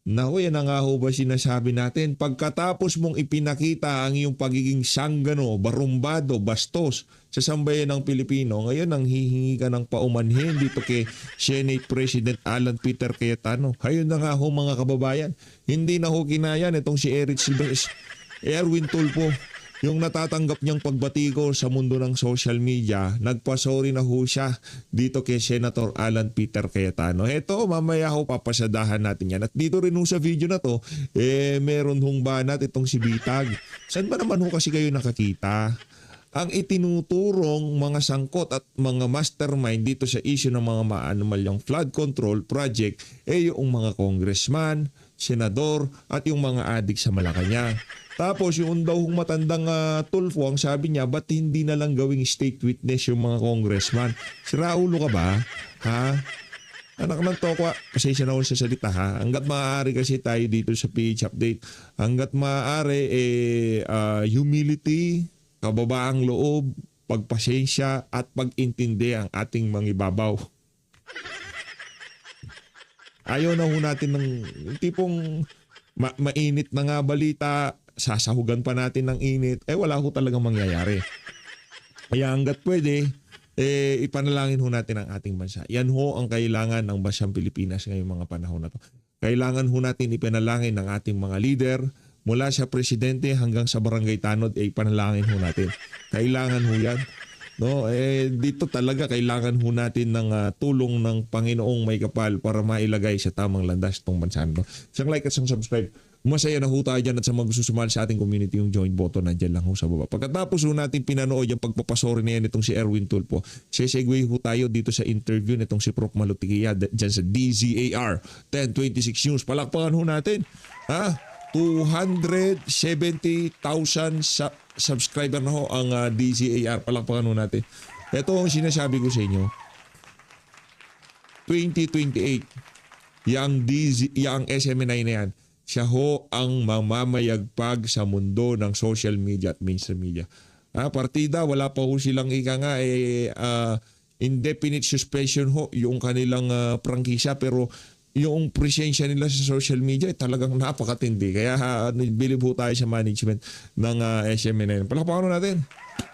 Naku, yan na nga ho ba sinasabi natin? Pagkatapos mong ipinakita ang iyong pagiging sanggano, barumbado, bastos sa sambayan ng Pilipino, ngayon ang hihingi ka ng paumanhin dito kay Senate President Alan Peter Cayetano. Hayun na nga ho mga kababayan. Hindi na ho kinayan itong si Erwin Tulfo. Yung natatanggap niyang pagbatiko sa mundo ng social media, nagpasorry na ho siya dito kay Senator Alan Peter Cayetano. Eto, mamaya ho papasadahan natin yan. At dito rin ho sa video na to, meron hong banat itong si Bitag. Saan ba naman ho kasi kayo nakakita? Ang itinuturong mga sangkot at mga mastermind dito sa issue ng mga maanomalyang flood control project yung mga congressman, senador at yung mga adik sa Malacanang. Tapos yung daw matandang Tulfo, ang sabi niya, ba't hindi na lang gawing state witness yung mga congressman? Siraulo ka ba? Ha? Anak ng tokwa, pasensya na ako sa salita ha. Hanggat maaari kasi tayo dito sa PH Update. Hanggat maaari, humility, kababaang loob, pagpasensya at pag-intindi ang ating mangibabaw. Ayaw na ho natin ng tipong mainit na nga balita, sasahugan pa natin ng init, wala ho talagang mangyayari. Kaya hanggat pwede, ipanalangin ho natin ang ating bansa. Yan ho ang kailangan ng bansang Pilipinas ngayong mga panahon na to. Kailangan ho natin ipanalangin ng ating mga leader, mula sa presidente hanggang sa barangay tanod, ipanalangin ho natin. Kailangan ho yan. No, dito talaga kailangan ho natin ng tulong ng Panginoong may kapal para mailagay sa tamang landas itong bansa. No? Isang like at isang subscribe. Masaya na ho tayo dyan at sa mga gusto sumali sa ating community, yung join button nandiyan lang ho sa baba. Pagkatapos ho natin pinanood yung pagpapasori na yan itong si Erwin Tulfo, sesegue ho tayo dito sa interview nitong si Prof. Malutikia dyan sa DZAR 1026 News. Palakpakan ho natin. Ha? 270,000 subscriber na ho ang DZAR. Palakpakan ho natin. Ito ang sinasabi ko sa inyo. 2028, yang SMNI na yan, siya ho ang mamamayagpag sa mundo ng social media at mainstream media. Partida, wala pa ho silang indefinite suspension ho yung kanilang prangkisa, pero yung presensya nila sa social media talagang napakatindi. Kaya believe ho tayo sa management ng SMNN. Palakpakan natin.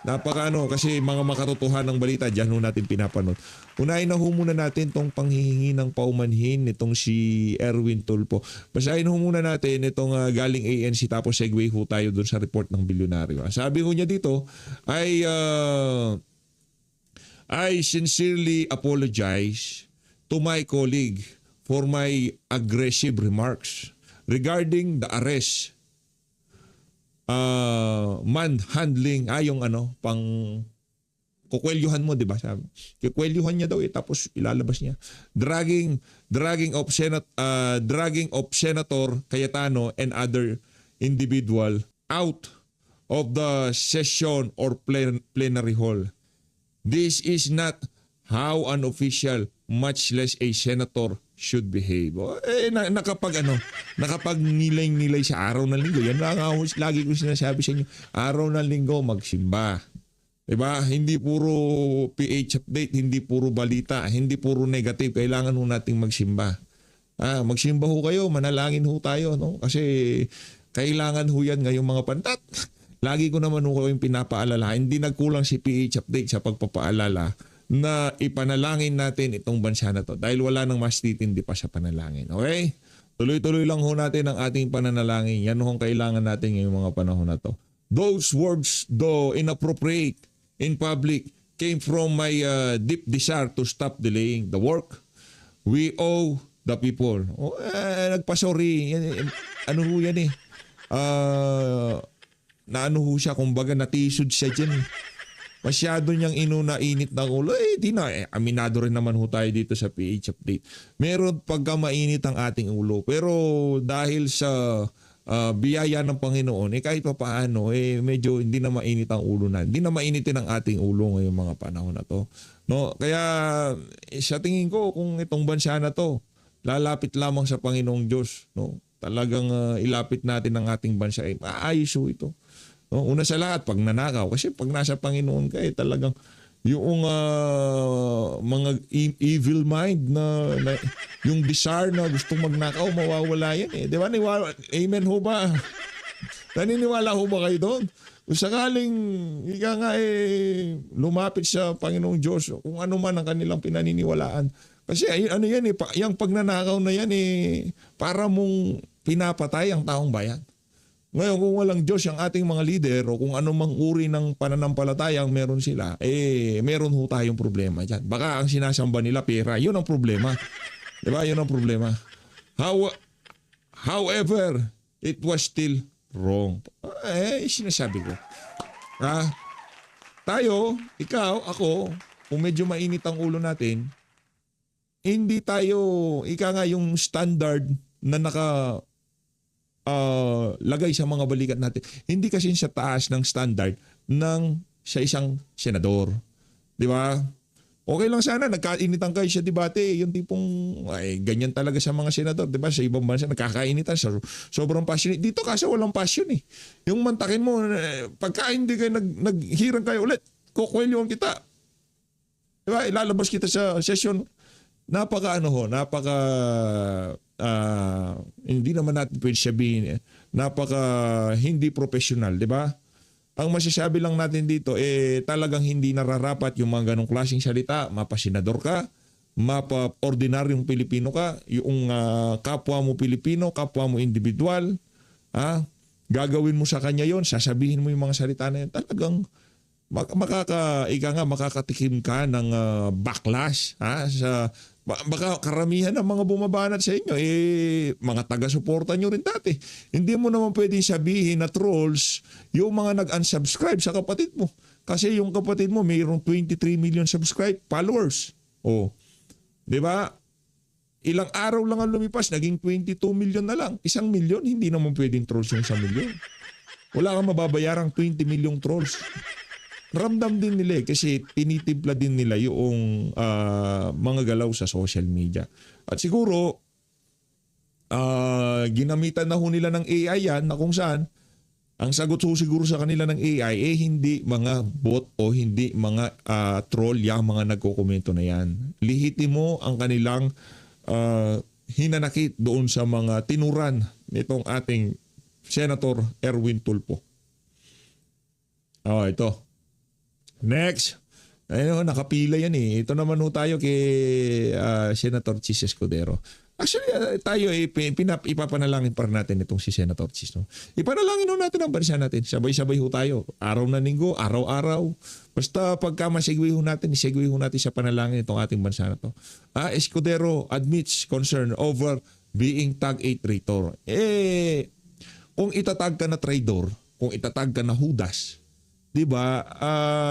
Kasi mga makatotohan ng balita, dyan ho natin pinapanood. Unahin na ho muna natin itong panghihingi ng paumanhin nitong si Erwin Tulfo. Basahin ho muna natin itong galing ANC, tapos segue ho tayo dun sa report ng bilyonaryo. Sabi ho niya dito, I sincerely apologize to my colleague for my aggressive remarks regarding the arrest, manhandling, yung pang kukwelyuhan mo, di ba? Sabi, kukwelyuhan niya daw tapos ilalabas niya. Dragging of Senator Cayetano and other individual out of the session or plenary hall. This is not how an official, much less a senator, should behave. Nakapag nilay sa araw ng linggo. Yan lang ako lagi ko sinasabi sa inyo. Araw ng linggo, magsimba. Diba? Hindi puro PH update, hindi puro balita, hindi puro negative. Kailangan ho nating magsimba. Magsimba ho kayo, manalangin ho tayo. No? Kasi kailangan ho yan ngayong mga pantat. Lagi ko naman ho kayong pinapaalala. Hindi nagkulang si PH update sa pagpapaalala na ipanalangin natin itong bansa na to dahil wala nang mas titindi pa sa panalangin. Okay? Tuloy-tuloy lang ho natin ang ating pananalangin. Yan ho ang kailangan natin ngayong mga panahon na to. Those words, though inappropriate in public, came from my deep desire to stop delaying the work we owe the people. Nagpasorry. Ano ho yan na ano ho siya, kumbaga natisod siya dyan Masyado niyang inuna-init ng ulo. Di na. Aminado rin naman ho tayo dito sa PH Update. Meron pagka mainit ang ating ulo. Pero dahil sa biyaya ng Panginoon, kahit pa paano, medyo hindi na mainit ang ulo na. Hindi na mainitin ang ating ulo ngayong mga panahon na to. No? Kaya sa tingin ko, kung itong bansa na to, lalapit lamang sa Panginoong Diyos. No? Talagang ilapit natin ang ating bansa. Maayos ho ito. No, una sa lahat, pag nanakaw. Kasi pag nasa Panginoon ka, talagang yung mga evil mind na yung desire na gustong magnakaw, mawawala yan eh. Di ba? Amen ho ba? Naniniwala ho ba kayo doon? Kung sakaling ika nga lumapit sa Panginoong Diyos kung ano man ang kanilang pinaniniwalaan. Kasi ano yan yung pagnanakaw na yan para mong pinapatay ang taong bayan. Ngayon kung walang Diyos ang ating mga lider o kung anumang uri ng pananampalataya ang meron sila, meron ho tayong problema dyan. Baka ang sinasamba nila pera, yun ang problema. Diba? Yun ang problema. However, it was still wrong. Sinasabi ko. Tayo, ikaw, ako, kung medyo mainit ang ulo natin, hindi tayo, yung standard na lagay sa mga balikat natin. Hindi kasi sa taas ng standard sa isang senador. Di ba? Okay lang sana, nagkainitan kayo sa debate. Yung tipong, ganyan talaga sa mga senador. Di ba? Sa ibang bansa, nagkakainitan. Sobrang passionate. Dito kasi walang passion eh. Yung mantakin mo, pagka hindi kayo naghirang kayo ulit, kukwelyohan kita. Di ba? Ilalabas kita sa session. Hindi naman natin pwede sabihin, hindi professional, di ba? Ang masasabi lang natin dito, talagang hindi nararapat yung mga ganong klaseng salita. Mapasenador ka, mapa-ordinaryong Pilipino ka, yung kapwa mo Pilipino, kapwa mo individual, gagawin mo sa kanya yon, sasabihin mo yung mga salita na yun, talagang makakatikim ka ng backlash baka karamihan ng mga bumabanat sa inyo mga taga-suporta nyo rin dati. Hindi mo naman pwedeng sabihin na trolls yung mga nag-unsubscribe sa kapatid mo. Kasi yung kapatid mo mayroong 23 million followers. Di ba? Ilang araw lang ang lumipas, naging 22 million na lang. 1 million, hindi naman pwedeng trolls yung 1 million. Wala kang mababayarang 20 million trolls. Ramdam din nila kasi tinitimpla din nila yung mga galaw sa social media. At siguro, ginamitan na ho nila ng AI yan na kung saan, ang sagot ho siguro sa kanila ng AI, hindi mga bot o hindi mga troll yung mga nagkokomento na yan. Lihitin mo ang kanilang hinanakit doon sa mga tinuran nitong ating Senator Erwin Tulfo. Ito. Next. Ayun, nakapila yan eh. Ito naman ho tayo kay Senator Chis Escudero. Actually, tayo ipapanalangin para natin itong si Senator Chis. No? Ipanalangin ho natin ang bansa natin. Sabay-sabay ho tayo. Araw na linggo, araw-araw. Basta pagka masigwi ho natin, isigwi ho natin sa panalangin itong ating bansa na to. Escudero admits concern over being tagged a traitor. Kung itatag ka na traitor, kung itatag ka na Judas, diba,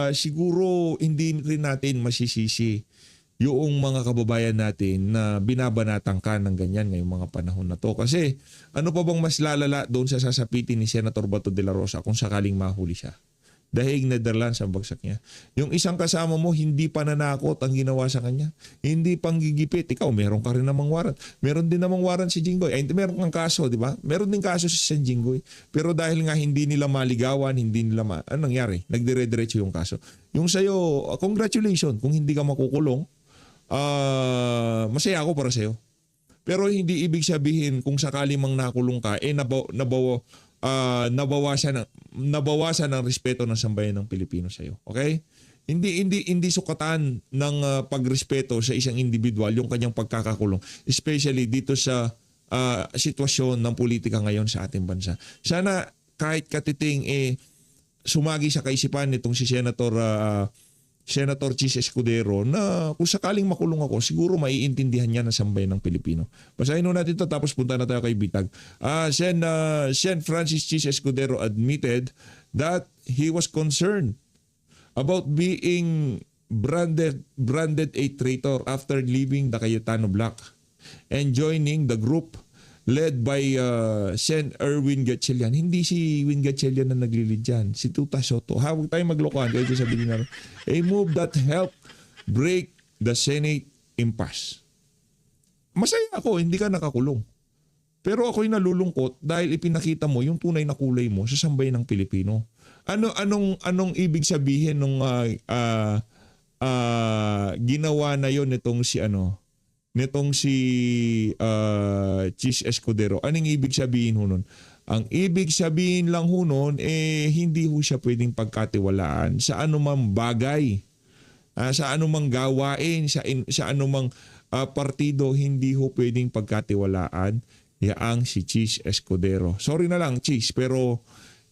siguro hindi rin natin masisisi yung mga kababayan natin na binabanatan ka ng ganyan ngayong mga panahon na to. Kasi ano pa bang mas lalala doon sa sasapitin ni Senator Bato de la Rosa kung sakaling mahuli siya? Dahil Netherlands ang bagsak niya. Yung isang kasama mo, hindi pananakot ang ginawa sa kanya. Hindi panggigipit. Ikaw, meron ka rin namang warrant. Meron din namang warrant si Jinggoy. Meron kang kaso, di ba? Meron din kaso si San Jinggoy. Pero dahil nga hindi nila maligawan, hindi nila ano nangyari? Nagdire-diretso yung kaso. Yung sa'yo, congratulations. Kung hindi ka makukulong, masaya ako para sa'yo. Pero hindi ibig sabihin kung sakali mang nakulong ka, nabawasan ng respeto ng sambayan ng Pilipino sa iyo. Okay? Hindi sukatan ng pagrespeto sa isang individual yung kanyang pagkakakulong, especially dito sa sitwasyon ng politika ngayon sa ating bansa. Sana kahit katiting sumagi sa kaisipan nitong si Senator Chis Escudero na kung sakaling makulong ako, siguro maiintindihan niya ng sambayan ng Pilipino. Basahin natin ito tapos punta na tayo kay Bitag. Sen Francis Chis Escudero admitted that he was concerned about being branded a traitor after leaving the Cayetano block and joining the group led by Sen Erwin Gatchalian. Hindi si Win Gatchalian na naglilid dyan. Si Tuta Soto. Huwag tayo maglokohan. Kaya sabihin namin, a move that helped break the Senate impasse. Masaya ako, hindi ka nakakulong. Pero ako'y nalulungkot dahil ipinakita mo yung tunay na kulay mo sa sambayan ng Pilipino. Anong ibig sabihin nung ginawa na yon nitong si Cheese Escudero. Anong ibig sabihin ho nun? Ang ibig sabihin lang ho nun, hindi ho siya pwedeng pagkatiwalaan sa anumang bagay, sa anumang gawain, sa anumang partido, hindi ho pwedeng pagkatiwalaan yaang si Cheese Escudero. Sorry na lang, Cheese, pero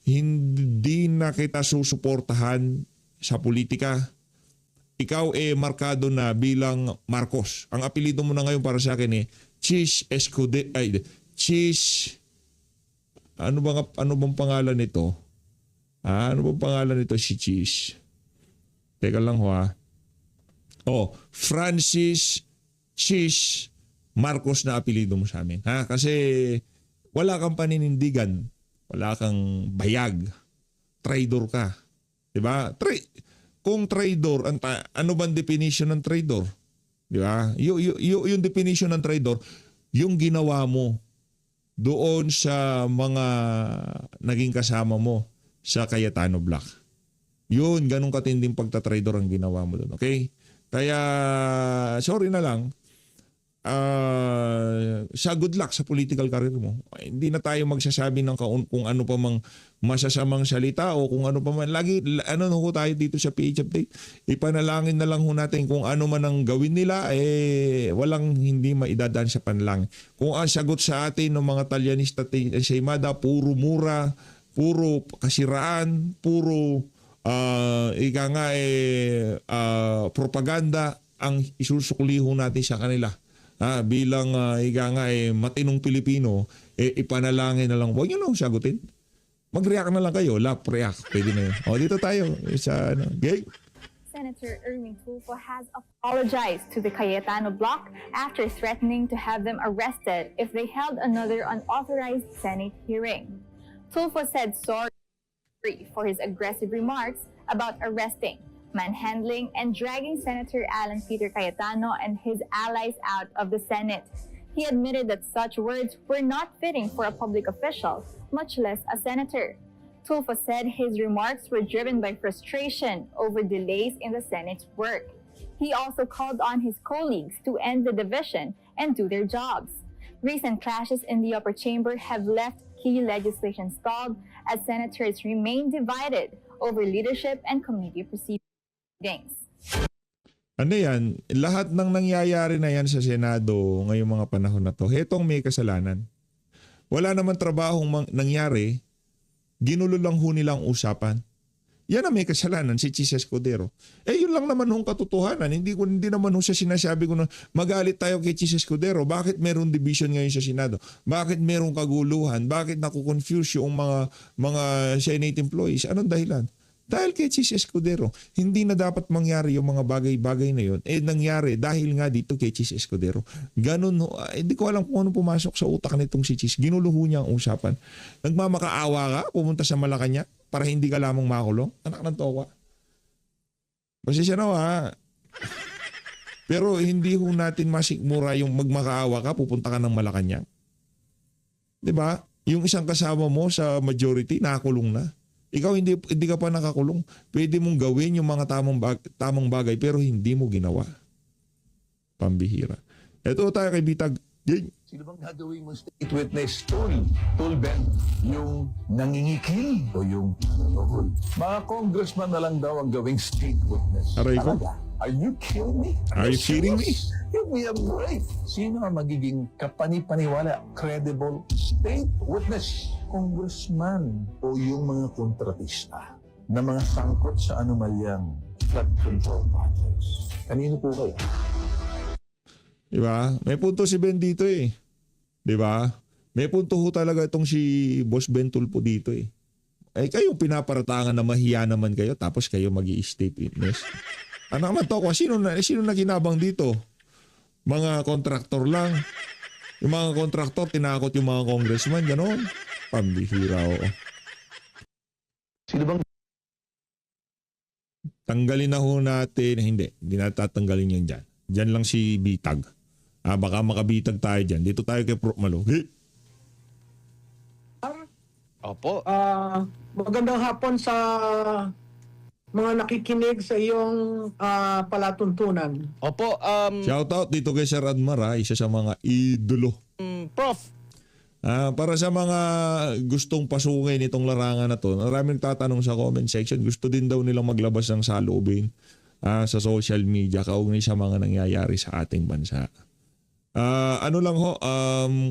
hindi na kita susuportahan sa politika. Ikaw markado na bilang Marcos. Ang apelido mo na ngayon para sa akin Cheese Escudero. Cheese... Ano bang pangalan nito? Ano bang pangalan nito si Cheese? Teka lang ho Francis Cheese Marcos na apelido mo sa amin. Kasi wala kang paninindigan. Wala kang bayag. Traidor ka. Diba? Kung traidor, ano bang definition ng traidor? Diba? Yung definition ng traidor, yung ginawa mo doon sa mga naging kasama mo sa Cayetano Black. Yun, ganun katinding pagtatraidor ang ginawa mo doon. Okay? Kaya, sorry na lang, sa good luck sa political career mo. Hindi na tayo magsasabi ng kung ano pa mang masasamang salita o kung ano pa man. Lagi, tayo dito sa PH Update. Ipanalangin na lang ho natin kung ano man ang gawin nila, walang hindi maidadaan sa panalangin. Kung ang sagot sa atin ng mga Talyanista sa Imada, puro mura, puro kasiraan, puro propaganda ang isusukli ho natin sa kanila. Bilang matinong Pilipino, ipanalangin na lang. Huwag nyo na sagutin. Mag-react na lang kayo. React. Pwede na yun. Dito tayo. Okay? Senator Erwin Tulfo has apologized to the Cayetano bloc after threatening to have them arrested if they held another unauthorized Senate hearing. Tulfo said sorry for his aggressive remarks about arresting, manhandling, and dragging Senator Alan Peter Cayetano and his allies out of the Senate. He admitted that such words were not fitting for a public official, much less a senator. Tulfo said his remarks were driven by frustration over delays in the Senate's work. He also called on his colleagues to end the division and do their jobs. Recent clashes in the upper chamber have left key legislation stalled as senators remain divided over leadership and committee proceedings. Ano yan? Lahat ng nangyayari na yan sa Senado ngayong mga panahon na to, hetong may kasalanan. Wala naman trabahong nangyari, ginulo lang ho nilang usapan. Yan ang may kasalanan, si Cheese Escudero. Yun lang naman hong katotohanan. Hindi naman ho siya sinasabi ko na magalit tayo kay Cheese Escudero. Bakit meron division ngayon sa Senado? Bakit meron kaguluhan? Bakit nakukonfuse yung mga Senate employees? Anong dahilan? Dahil kay Cheese Escudero. Hindi na dapat mangyari yung mga bagay-bagay na yun. Nangyari dahil nga dito kay Cheese Escudero. Ganun, hindi ko alam kung ano pumasok sa utak nitong si Cheese. Ginuluho niya ang usapan. Nagmamakaawa ka, pumunta sa Malacanang para hindi ka lamang makulong. Anak ng toka. Pasensya na Pero hindi ho natin masikmura yung magmakaawa ka, pupunta ka ng Malacanang. Diba? Yung isang kasama mo sa majority, nakakulong na. Ikaw hindi ka pa nakakulong. Pwede mong gawin yung mga tamang bagay pero hindi mo ginawa. Pambihira. Ito tayo kay Bitag. Sino bang gagawin mo state witness? Tol Ben, yung nangingikil o yung mga congressman na lang daw ang gawing state witness. Aray ko. Are you kidding me? Are you kidding me? Give me a break. Sino ang magiging kapani-paniwala, credible state witness? Congressman o yung mga kontratista na mga sangkot sa anomalyang flood control projects. Kanino po kayo? Diba? May punto si Ben dito Diba? May punto ho talaga itong si Boss Ben Tulfo dito kayong pinaparatangan na mahiya naman kayo tapos kayo mag-i-state witness. Ano naman to? Sino na kinabang dito? Mga kontraktor lang. Yung mga kontraktor, tinakot yung mga congressman, gano'n. Pambihira, Sino bang tanggalin na ho natin. Hindi natatanggalin yan dyan. Dyan lang si Bitag. Baka makabitag tayo dyan. Dito tayo kay Prof. Malo. Opo. Magandang hapon sa mga nakikinig sa iyong palatuntunan. Opo, Shoutout dito kay Sir Admar, isa sa mga idolo. Prof, Para sa mga gustong pasungin itong larangan na to, maraming nagtatanong sa comment section, gusto din daw nilang maglabas ng saloobin sa social media kaugnay sa mga nangyayari sa ating bansa. Ano lang ho,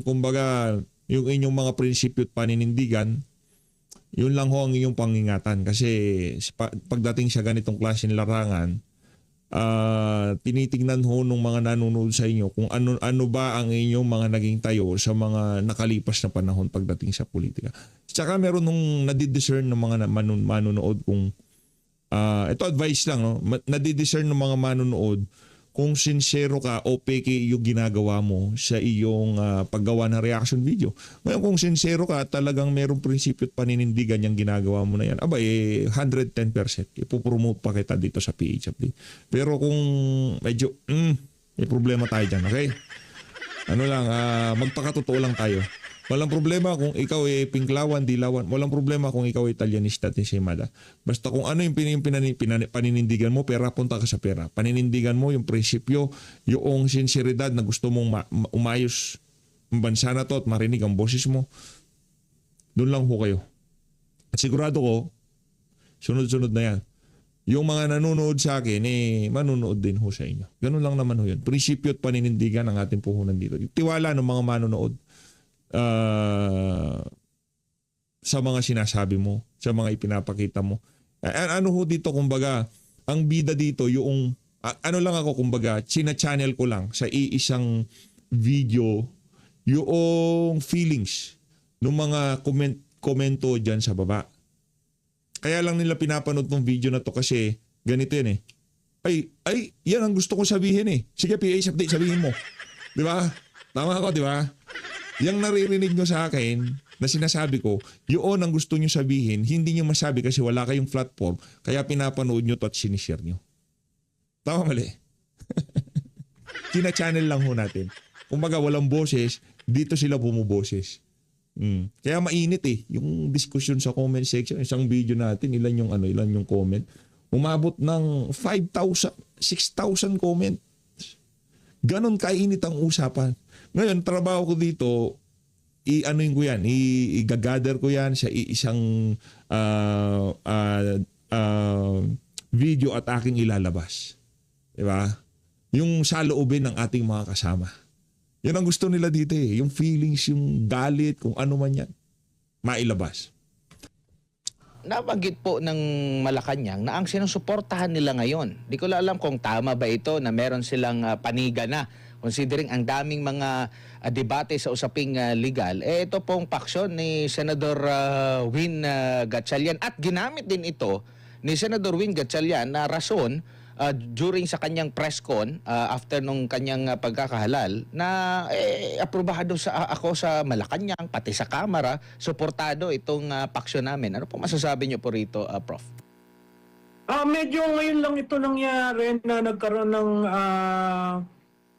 kumbaga, yung inyong mga prinsipyo at paninindigan, yun lang ho ang inyong pangingatan. Kasi pagdating sa ganitong klaseng larangan, tinitingnan ho ng mga nanonood sa inyo kung ano ba ang inyong mga naging tayo sa mga nakalipas na panahon pagdating sa politika. Tsaka meron nung nadidiscern ng mga manonood kung ito advice lang, no? Nadidiscern ng mga manonood kung sincero ka o peke yung ginagawa mo sa iyong paggawa ng reaction video. Ngayon kung sincero ka, talagang merong prinsipyo at paninindigan yung ginagawa mo na yan, 110%. Ipopromote pa kita dito sa PH Update. Pero kung medyo, may problema tayo dyan, okay? Ano lang, magpakatotoo lang tayo. Walang problema kung ikaw ay pinklawan, dilawan. Walang problema kung ikaw ay Italianista at Ensaymada. Basta kung ano yung paninindigan mo, pera, punta ka sa pera. Paninindigan mo yung prinsipyo, yung sinseridad na gusto mong umayos ang bansa na to at marinig ang boses mo. Doon lang ho kayo. At sigurado ko, sunod-sunod na yan. Yung mga nanonood sa akin, manonood din ho sa inyo. Ganun lang naman ho yun. Prinsipyo at paninindigan ang ating puhunan dito. Tiwala ng mga manonood sa mga sinasabi mo, sa mga ipinapakita mo. Ano ho dito, kumbaga, ang bida dito, yung, ano lang ako, kumbaga, china-channel ko lang sa iisang video, yung feelings ng mga komento dyan sa baba. Kaya lang nila pinapanood tong video na to kasi ganito yan Ay, yan ang gusto kong sabihin Sige, PH Update, sabihin mo. Di ba? Tama ako, di ba? Yang naririnig nyo sa akin na sinasabi ko, yun ang gusto nyo sabihin, hindi nyo masabi kasi wala kayong platform, kaya pinapanood nyo to at sinishare nyo. Tama, mali? Kina-channel lang ho natin. Kumbaga walang boses, dito sila bumuboses. Kaya mainit yung discussion sa comment section. Isang video natin, ilan yung comment. Umabot ng 5,000, 6,000 comment. Ganon kainit ang usapan. Ngayon, trabaho ko dito, i-anuin ko yan, i-gather ko yan sa isang video at aking ilalabas. Diba? Yung saloobin ng ating mga kasama. Yan ang gusto nila dito yung feelings, yung galit, kung ano man yan, mailabas. nabanggit po ng Malacanang na ang sinusuportahan nila ngayon. Di ko alam kung tama ba ito na meron silang paniga na. Considering ang daming mga debate sa usaping legal, ito pong paksyon ni Senador Win Gatchalian at ginamit din ito ni Senador Win Gatchalian na rason during sa kanyang press con after nung kanyang pagkakahalal na aprobado ako sa Malacanang pati sa Kamara, suportado itong paksyon namin. Ano po masasabi niyo po rito, Prof? Medyo ngayon lang ito nangyari na nagkaroon ng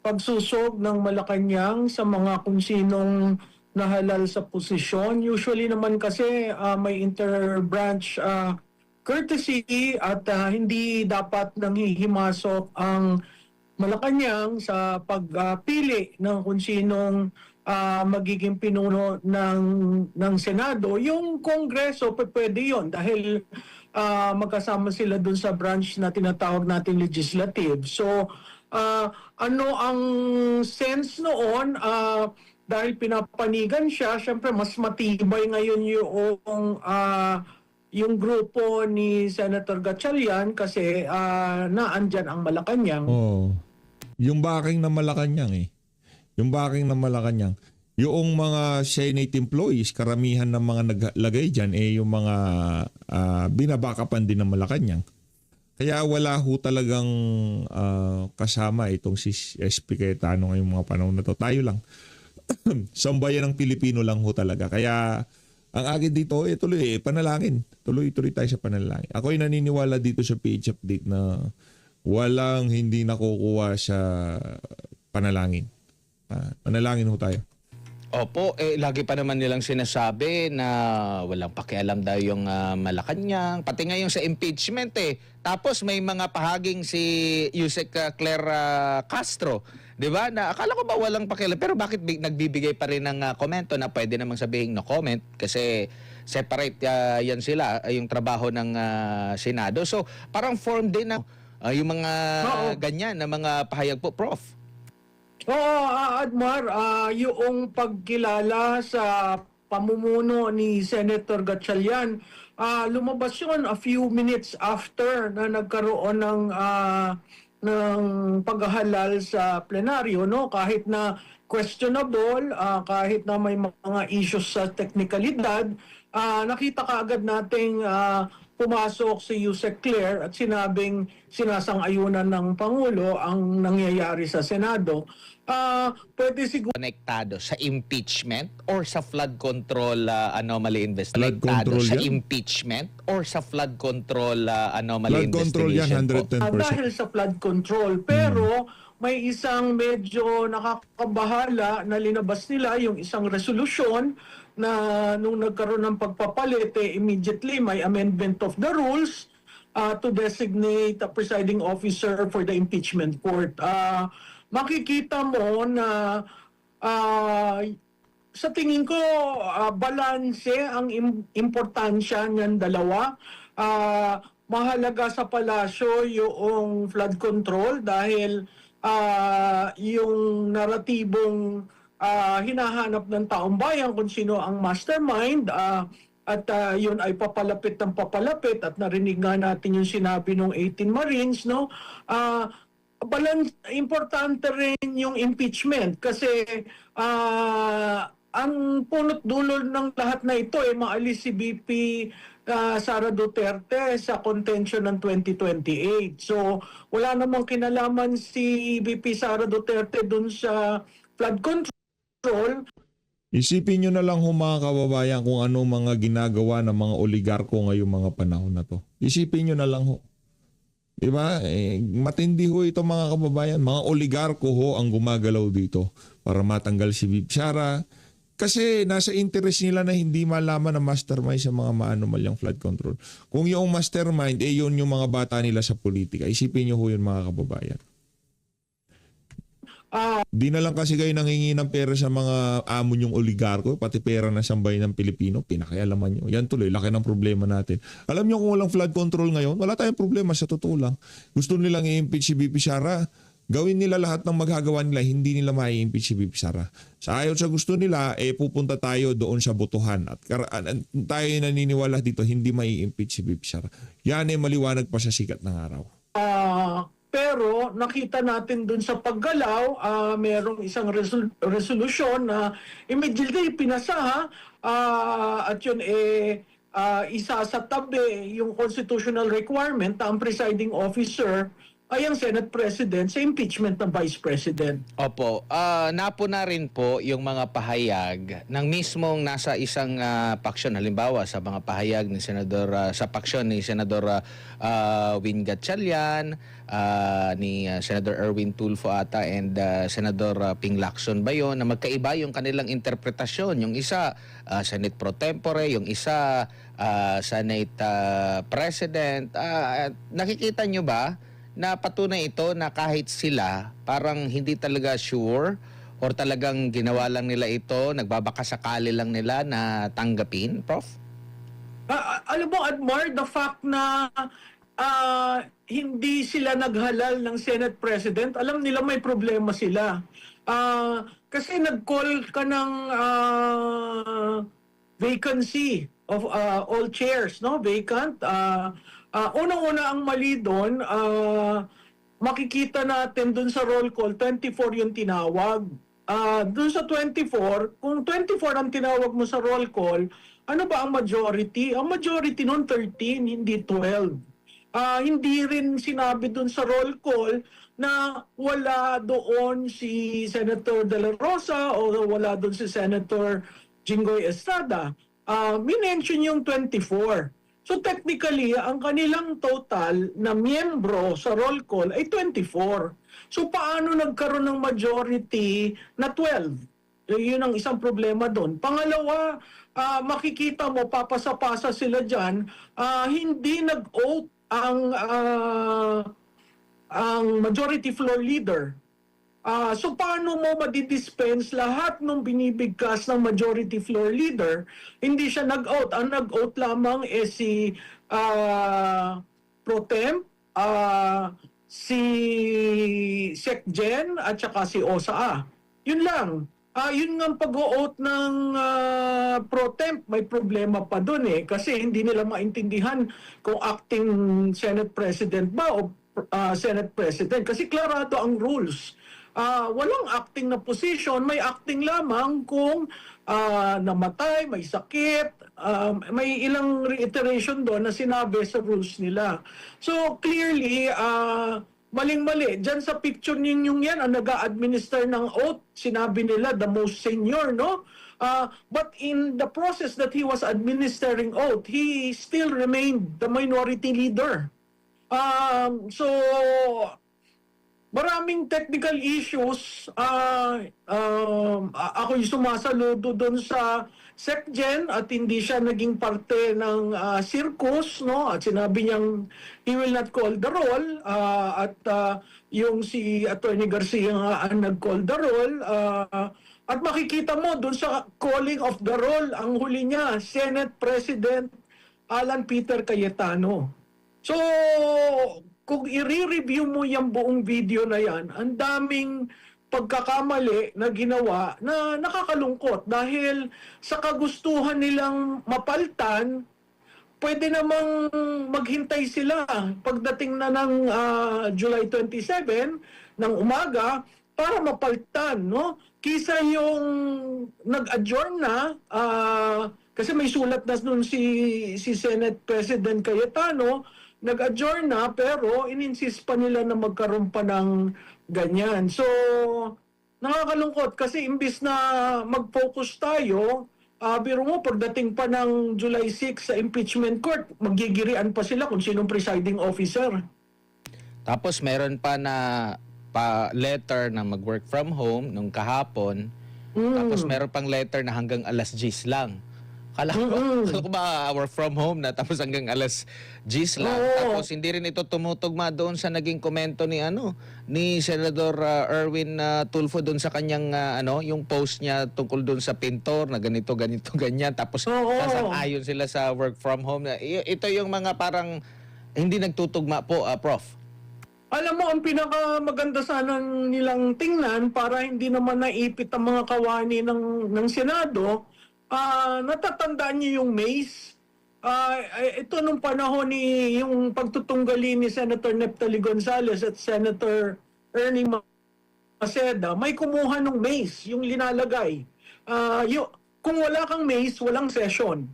pagsusog ng Malacanang sa mga kung sinong nahalal sa posisyon. Usually naman kasi may interbranch courtesy at hindi dapat nanghihimasok ang Malacanang sa pagpili ng kung sinong magiging pinuno ng Senado. Yung Kongreso, pwede yun dahil magkasama sila dun sa branch na tinatawag natin legislative. So, ano ang sense noon? Dahil pinapanigan siya, syempre mas matibay ngayon yung grupo ni Senator Gatchalian kasi naandyan ang Malacanang. Oh. Yung backing ng Malacanang Yung backing ng Malacanang. Yung mga Senate employees, karamihan ng mga naglagay dyan yung mga binabakapan din ng Malacanang. Kaya wala ho talagang kasama itong si SP Cayetano ngayong mga panahon na to. Tayo lang. Sambayan ng Pilipino lang ho talaga. Kaya ang akin dito, tuloy panalangin. Tuloy-tuloy tayo sa panalangin. Ako ay naniniwala dito sa PH Update na walang hindi nakukuha sa panalangin. Panalangin ho tayo. Opo, lagi pa naman nilang sinasabi na walang pakialam daw yung Malacanang, pati nga yung sa impeachment Tapos may mga pahaging si Yusek Claire Castro, 'di ba? Na akala ko ba walang pakialam, pero bakit nagbibigay pa rin ng komento na pwede namang sabihin no comment kasi separate yan sila, yung trabaho ng Senado. So, parang form din na yung mga Oo. ganyan na mga pahayag po, Prof. Oo, Admar, yung pagkilala sa pamumuno ni Senator Gatchalian, lumabas yun a few minutes after na nagkaroon ng paghahalal sa plenaryo, no? Kahit na questionable, kahit na may mga issues sa teknikalidad, nakita kaagad nating pumasok si Yusek Claire at sinasang-ayunan ng Pangulo ang nangyayari sa Senado. Pwede siguro Konektado sa impeachment or sa flood control anomaly Flood investigation? control Sa yan? impeachment or sa flood control anomaly Flood control yan, investigation po? 110%. dahil sa flood control. Pero may isang medyo nakakabahala na linabas nila, yung isang resolusyon na nung nagkaroon ng pagpapalit, immediately may amendment of the rules to designate a presiding officer for the impeachment court. Makikita mo na sa tingin ko, balanse ang importansya ng dalawa. Mahalaga sa palasyo yung flood control dahil yung naratibong hinahanap ng taong bayan kung sino ang mastermind at yun ay papalapit ng papalapit at narinig nga natin yung sinabi ng 18 Marines, no? Importante rin yung impeachment kasi ang punot dulo ng lahat na ito maalis si BP Sara Duterte sa contention ng 2028. So wala namang kinalaman si BP Sara Duterte dun sa flood control. Isipin nyo na lang mga kababayan kung ano mga ginagawa ng mga oligarko ngayong mga panahon na to. Isipin nyo na lang ho. Diba? Matindi ho ito mga kababayan. Mga oligarko ho ang gumagalaw dito para matanggal si VP Sara. Kasi nasa interest nila na hindi malaman na mastermind sa mga maanomalyang flood control. Kung yung mastermind, yun yung mga bata nila sa politika. Isipin nyo ho yun mga kababayan. Di na lang kasi kayo nangingi ng pera sa mga amo nyong oligarko, pati pera ng sambayan ng Pilipino, pinakialaman nyo. Yan tuloy, laki ng problema natin. Alam nyo kung walang flood control ngayon, wala tayong problema sa totoo lang. Gusto nilang i-impeach si BP Sara, gawin nila lahat ng magagawa nila, hindi nila mai-impeach si BP Sara. Sa ayaw sa gusto nila, pupunta tayo doon sa botohan. At tayo naniniwala dito, hindi mai-impeach si BP Sara. Yan maliwanag pa sa sikat ng araw. Pero nakita natin dun sa paggalaw, merong isang resolution na immediately pinasa at yun isa sa tabi yung constitutional requirement na ang presiding officer ay ang Senate President sa impeachment ng Vice President. Opo, napo na rin po yung mga pahayag ng mismong nasa isang paksyon, halimbawa sa mga pahayag ni Senador sa paksyon ni Senador Win Gatchalian, ni Senador Erwin Tulfo ata and Senador Ping Lacson ba yun, na magkaiba yung kanilang interpretasyon. Yung isa Senate pro tempore, yung isa Senate President. Nakikita nyo ba na patunay ito na kahit sila parang hindi talaga sure or talagang ginawa lang nila ito, nagbabakasakali lang nila na tanggapin, Prof? Alam mo, Admar, the fact na hindi sila naghalal ng Senate President, alam nila may problema sila. Kasi nag-call ka ng vacancy of all chairs, no? Vacant. Unang-una ang mali doon, makikita natin doon sa roll call, 24 yung tinawag. Doon sa 24, kung 24 ang tinawag mo sa roll call, ano ba ang majority? Ang majority noon 13, hindi 12. Hindi rin sinabi doon sa roll call na wala doon si Senator De La Rosa o wala doon si Senator Jinggoy Estrada. Minention yung 24. So technically, ang kanilang total na miyembro sa roll call ay 24. So paano nagkaroon ng majority na 12? Yun ang isang problema doon. Pangalawa, makikita mo, papasa-pasa sila dyan, hindi nag-oath ang majority floor leader. So paano mo madidispense lahat ng binibigkas ng majority floor leader? Hindi siya nag-oath. Ang nag-oath lamang si Pro Temp, si Secgen at saka si OSA. Yun lang. Yun nga pag-o-oath ng Pro Temp, may problema pa doon kasi hindi nila maintindihan kung acting Senate President ba o Senate President. Kasi klarado ang rules. Walang acting na position, may acting lamang kung namatay, may sakit, may ilang reiteration doon na sinabi sa rules nila. So clearly, maling-mali. Diyan sa picture ninyong yan, ang nag-a-administer ng oath, sinabi nila the most senior, no? But in the process that he was administering oath, he still remained the minority leader. So, maraming technical issues. Ako yung sumasaludo doon sa SecGen at hindi siya naging parte ng circus, no? At sinabi niyang he will not call the roll. Yung si Attorney Garcia nga ang nag-call the roll. At makikita mo doon sa calling of the roll, ang huli niya, Senate President Alan Peter Cayetano. So, kung i-review mo yung buong video na yan, ang daming pagkakamali na ginawa na nakakalungkot dahil sa kagustuhan nilang mapaltan, pwede namang maghintay sila pagdating na ng July 27 ng umaga para mapaltan, no? Kisa yung nag-adjourn na, kasi may sulat na nun si Senate President Cayetano, nag-adjourn na pero ininsist pa nila na magkaroon pa ng ganyan. So, nakakalungkot kasi imbis na mag-focus tayo, biro mo pagdating pa ng July 6 sa impeachment court, magigirian pa sila kung sinong presiding officer. Tapos meron pa na letter na mag-work from home nung kahapon. Tapos meron pang letter na hanggang alas 10 lang. Kala ko ba work from home na tapos hanggang alas 10 lang. Tapos hindi rin ito tumutugma doon sa naging komento ni Senador Erwin Tulfo doon sa kanyang yung post niya tungkol doon sa pintor na ganito ganyan tapos sasang-ayon sila sa work from home. Ito yung mga parang hindi nagtutugma po, Prof. Alam mo, ang pinakamaganda sana nilang tingnan para hindi naman naipit ang mga kawani ng Senado, natatandaan niyo yung maze. Ito nung panahon ni yung pagtutunggali ni Senator Neftali Gonzales at Senator Ernie Maceda, may kumuha ng maze, yung linalagay. Kung wala kang maze, walang session.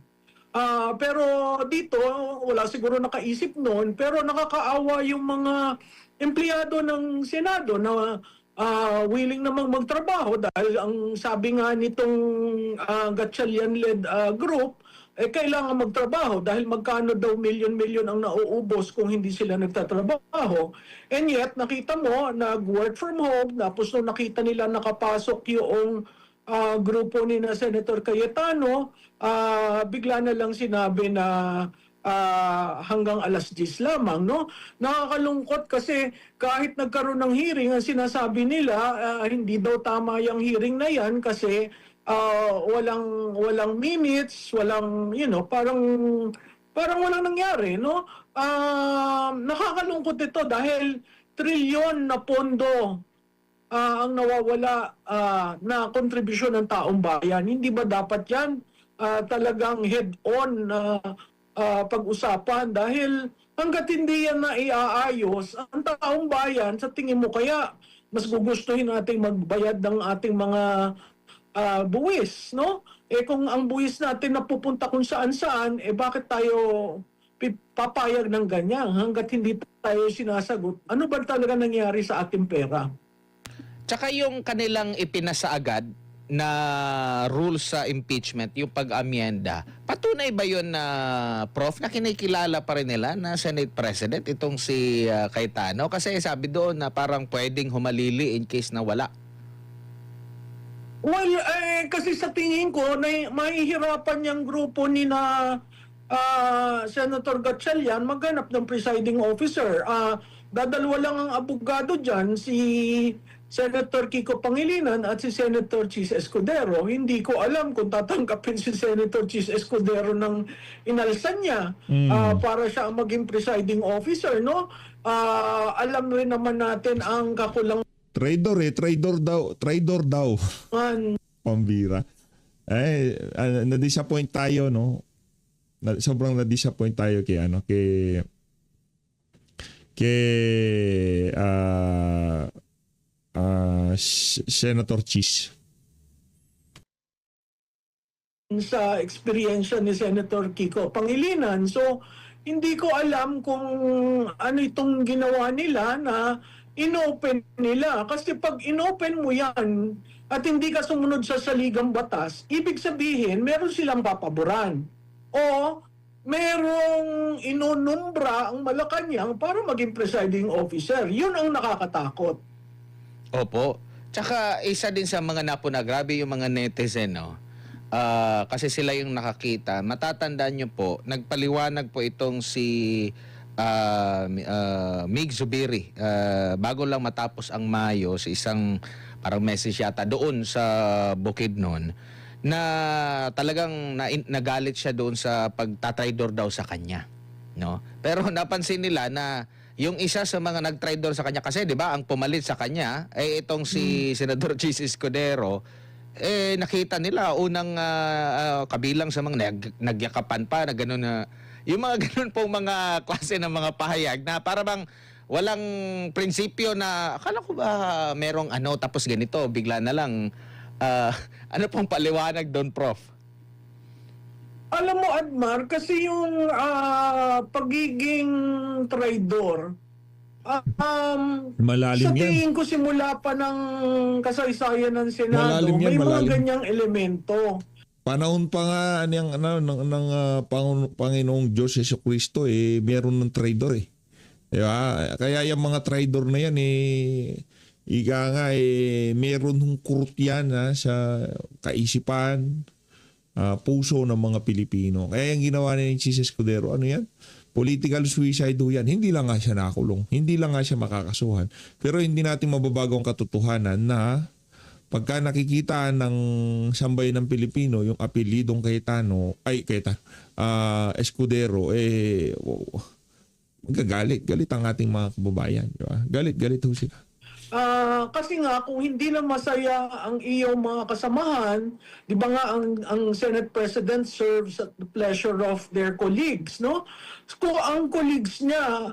Pero dito, wala siguro nakaisip noon, pero nakakaawa yung mga empleyado ng Senado na willing namang magtrabaho dahil ang sabi nga nitong Gatchalian-led group, kailangan magtrabaho dahil magkano daw milyon-milyon ang nauubos kung hindi sila nagtatrabaho. And yet, nakita mo, nag-work from home, tapos nung nakita nila nakapasok yung grupo ni na Senator Cayetano, bigla na lang sinabi na hanggang alas 10 lamang, no? Nakakalungkot kasi kahit nagkaroon ng hearing, ang sinasabi nila, hindi daw tama yung hearing na yan kasi walang minutes, walang, parang walang nangyari, no? Nakakalungkot ito dahil trilyon na pondo ang nawawala na kontribusyon ng taong bayan. Hindi ba dapat yan talagang head-on na pag-usapan? Dahil hanggat hindi yan na iaayos, ang taong bayan, sa tingin mo kaya mas gugustuhin nating magbayad ng ating mga buwis, no? Kung ang buwis natin napupunta kung saan-saan, bakit tayo papayag ng ganyan hanggat hindi tayo sinasagot? Ano ba talaga nangyari sa ating pera? Tsaka yung kanilang ipinasa agad na rules sa impeachment, yung pag-amyenda, patunay ba yun na, Prof, na kinikilala pa rin nila na Senate President itong si Cayetano? Kasi sabi doon na parang pwedeng humalili in case na wala. Well, kasi sa tingin ko, mahihirapan yung grupo ni na Senator Gatchalian maghanap ng presiding officer. Dadalwa lang ang abogado dyan, si Senator Kiko Pangilinan at si Senator Chis Escudero. Hindi ko alam kung tatanggapin si Senator Chis Escudero ng inalsan niya para siya ang maging presiding officer, no? Alam rin naman natin ang kakulangan Traidor daw. Pambira. Na-disappoint tayo, no? Sobrang na-disappoint tayo kay Senator Chis. sa eksperyensya ni Senator Kiko Pangilinan. So, hindi ko alam kung ano itong ginawa nila na inopen nila. Kasi pag inopen mo yan at hindi ka sumunod sa saligang batas, ibig sabihin, meron silang papaboran. O merong inunumbra ang Malacanang para maging presiding officer. Yun ang nakakatakot. Opo. Tsaka isa din sa mga napuna, grabe yung mga netizen, no? Kasi sila yung nakakita. Matatandaan nyo po, nagpaliwanag po itong si Mig Zubiri. Bago lang matapos ang Mayo, sa isang parang message yata doon sa Bukidnon, na talagang nagalit siya doon sa pagtatraidor daw sa kanya, no? Pero napansin nila na yung isa sa mga nagtraidor sa kanya, kasi 'di ba ang pumalit sa kanya ay itong si Senador Chis Escudero, nakita nila unang kabilang sa mga nagyakapan pa na gano'n na yung mga gano'n pong mga klase ng mga pahayag na para bang walang prinsipyo, na akala ko ba merong ano tapos ganito bigla na lang. Ano pong paliwanag doon, Prof? Alam mo, Admar, kasi yung pagiging traidor, Malalim sa yan. tingin ko simula pa ng kasaysayan ng Senado, Malalim yan, may mga malalim. ganyang elemento. Panahon pa nga ng Panginoong Diyos Jesucristo, meron ng traidor eh. Diba? Kaya yung mga traidor na yan ika nga meron hong kurot yan sa kaisipan, puso ng mga Pilipino. Kaya yung ginawa ni Chis Escudero, ano yan? Political suicide ho yan. Hindi lang nga siya nakulong. Hindi lang nga siya makakasuhan. Pero hindi natin mababago ang katotohanan na pagka nakikita ng sambayan ng Pilipino yung apelidong Escudero, magagalit. Galit ang ating mga kababayan. Diba? Galit ho sila. Kasi nga, kung hindi na masaya ang iyong mga kasamahan, di ba nga ang Senate President serves at the pleasure of their colleagues, no? Kung ang colleagues niya,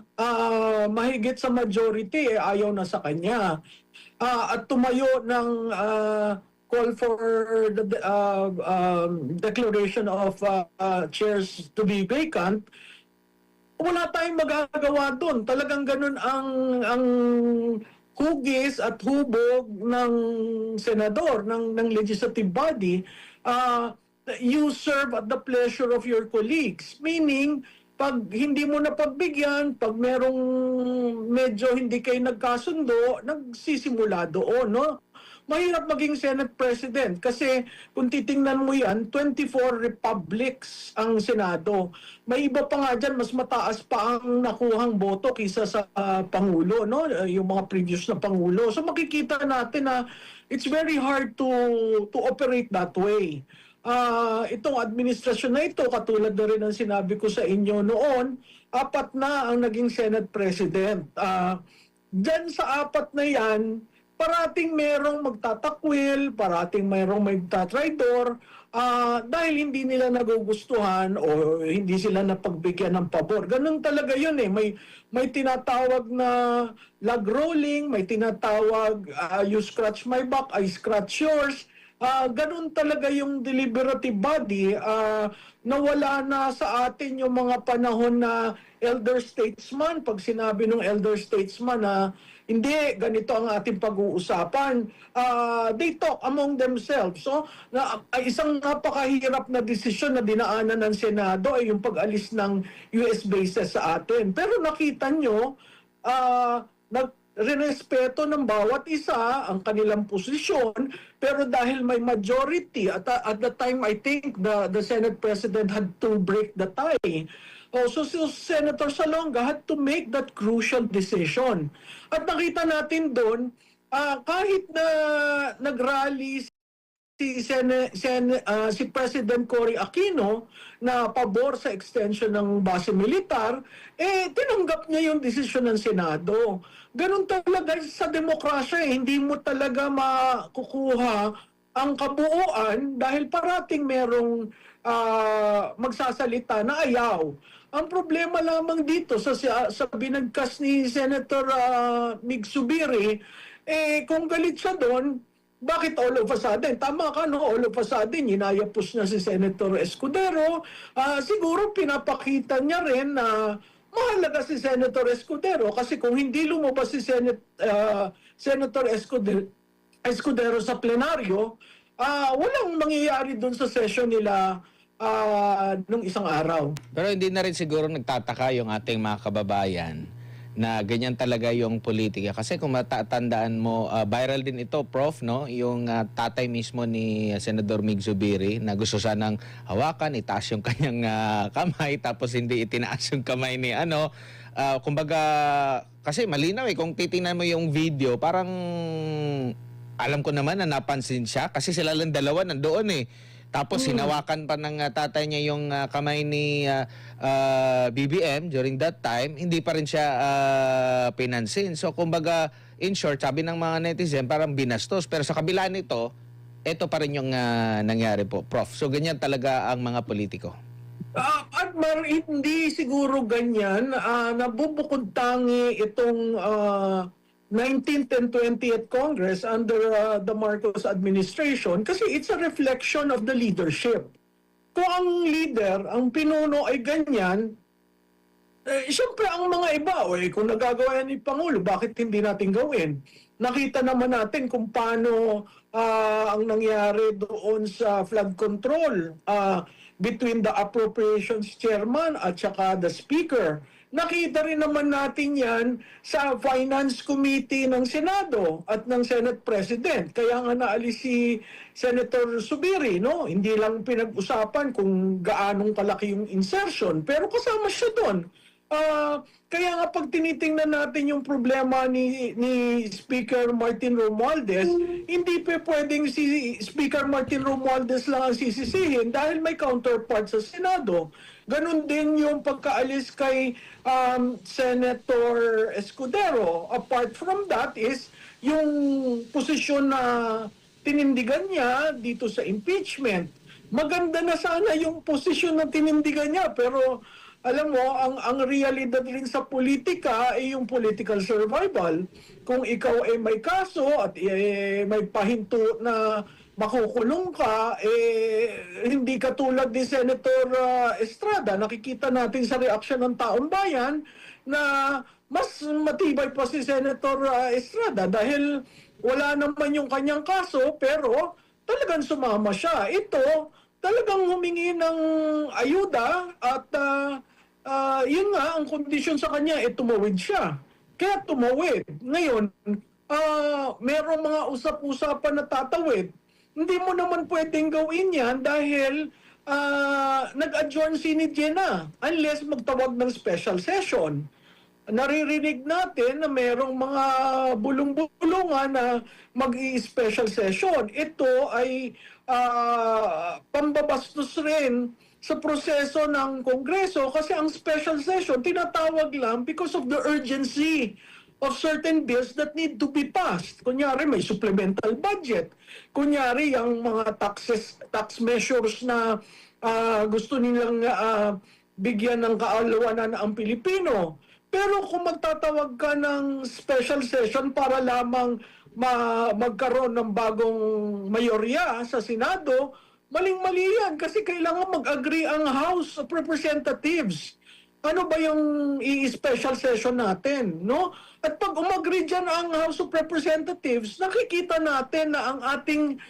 mahigit sa majority, ayaw na sa kanya. At tumayo ng call for the declaration of chairs to be vacant, wala tayong magagawa doon. Talagang ganun ang hugis at hubog ng senador, ng legislative body. You serve at the pleasure of your colleagues. Meaning, pag hindi mo na pagbigyan, pag merong medyo hindi kayo nagkasundo, nagsisimula doon, no? Mahirap maging Senate President kasi kung titingnan mo yan, 24 republics ang Senado. May iba pa nga dyan, mas mataas pa ang nakuhang boto kaysa sa Pangulo, no? Yung mga previous na Pangulo. So makikita natin na it's very hard to operate that way. Itong administrasyon na ito, katulad na rin ang sinabi ko sa inyo noon, 4 na ang naging Senate President. Dyan sa 4 na yan, parating merong magtatakwil, parating merong magtatraidor, dahil hindi nila nagugustuhan o hindi sila napagbigyan ng pabor. Ganun talaga yun eh. May tinatawag na log rolling, may tinatawag you scratch my back, I scratch yours. Ganun talaga yung deliberative body. Nawala na sa atin yung mga panahon na elder statesman. Pag sinabi ng elder statesman na hindi, ganito ang ating pag-uusapan, they talk among themselves. So, isang napakahirap na desisyon na dinaanan ng Senado ay yung pag-alis ng US bases sa atin. Pero nakita nyo, rinespeto ng bawat isa ang kanilang posisyon, pero dahil may majority, at the time I think the Senate President had to break the tie. So Senator Salonga had to make that crucial decision. At nakita natin doon, kahit na nagrally si President Cory Aquino na pabor sa extension ng base militar, tinanggap niya yung desisyon ng Senado. Ganun talaga sa demokrasya, hindi mo talaga makukuha ang kabuuan dahil parating merong magsasalita na ayaw. Ang problema lamang dito sa binagkas ni Senator Mig Zubiri, kung galit siya doon, bakit all of a sudden? Tama ka, no? All of a sudden, inayapos na si Senator Escudero. Siguro pinapakita niya rin na mahalaga si Senator Escudero kasi kung hindi lumabas si Senator Escudero sa plenaryo, walang mangyayari doon sa session nila nung isang araw. Pero hindi na rin siguro nagtataka yung ating mga kababayan na ganyan talaga yung politika. Kasi kung matatandaan mo, viral din ito, Prof, no? Yung tatay mismo ni Senador Mig Zubiri na gusto sanang hawakan, itaas yung kanyang kamay, tapos hindi itinaas yung kamay ni ano. Kumbaga, kasi malinaw kung titingnan mo yung video, parang alam ko naman na napansin siya kasi sila lang dalawa nandoon Tapos hinawakan pa ng tatay niya yung kamay ni BBM during that time, hindi pa rin siya pinansin. So kumbaga, in short, sabi ng mga netizen, parang binastos. Pero sa kabila nito, ito pa rin yung nangyari po, Prof. So ganyan talaga ang mga politiko. At hindi siguro ganyan. Nabubukod tangi itong 19th and 20th Congress under the Marcos administration kasi it's a reflection of the leadership. Kung ang leader, ang pinuno ay ganyan, siyempre ang mga iba, kung nagagawa yan ni Pangulo, bakit hindi natin gawin? Nakita naman natin kung paano ang nangyari doon sa flood control between the appropriations chairman at saka the speaker. Nakita rin naman natin yan sa Finance Committee ng Senado at ng Senate President. Kaya nga naalis si Senator Zubiri, no? Hindi lang pinag-usapan kung gaanong kalaki yung insertion, pero kasama siya doon. Kaya nga pag tinitingnan natin yung problema ni Speaker Martin Romualdez, hindi pa pwedeng si Speaker Martin Romualdez lang ang sisisihin dahil may counterpart sa Senado. Ganon din yung pagkaalis kay Senator Escudero. Apart from that is yung posisyon na tinindigan niya dito sa impeachment. Maganda na sana yung posisyon na tinindigan niya, pero alam mo, ang realidad rin sa politika ay yung political survival. Kung ikaw ay may kaso at may pahinto na makukulong ka, hindi katulad ni Senator Estrada. Nakikita natin sa reaksyon ng taong bayan na mas matibay pa si Senator Estrada dahil wala naman yung kanyang kaso pero talagang sumama siya. Ito, talagang humingi ng ayuda at yun nga, ang kondisyon sa kanya, tumawid siya. Kaya tumawid. Ngayon, merong mga usap-usapan na tatawid. Hindi mo naman pwedeng gawin yan dahil nag-adjourn si Jenna unless magtawag ng special session. Naririnig natin na merong mga bulong-bulungan na mag-i-special session. Ito ay pambabastos rin sa proseso ng Kongreso kasi ang special session tinatawag lang because of the urgency of certain bills that need to be passed. Kunyari may supplemental budget. Kunyari yung mga tax measures na gusto nilang bigyan ng kaalawanan ang Pilipino. Pero kung magtatawag ka ng special session para lamang magkaroon ng bagong mayorya sa Senado, maling-mali yan kasi kailangan mag-agree ang House of Representatives. Ano ba yung i-special session natin, no? At pag umagri dyan ang House of Representatives, nakikita natin na ang ating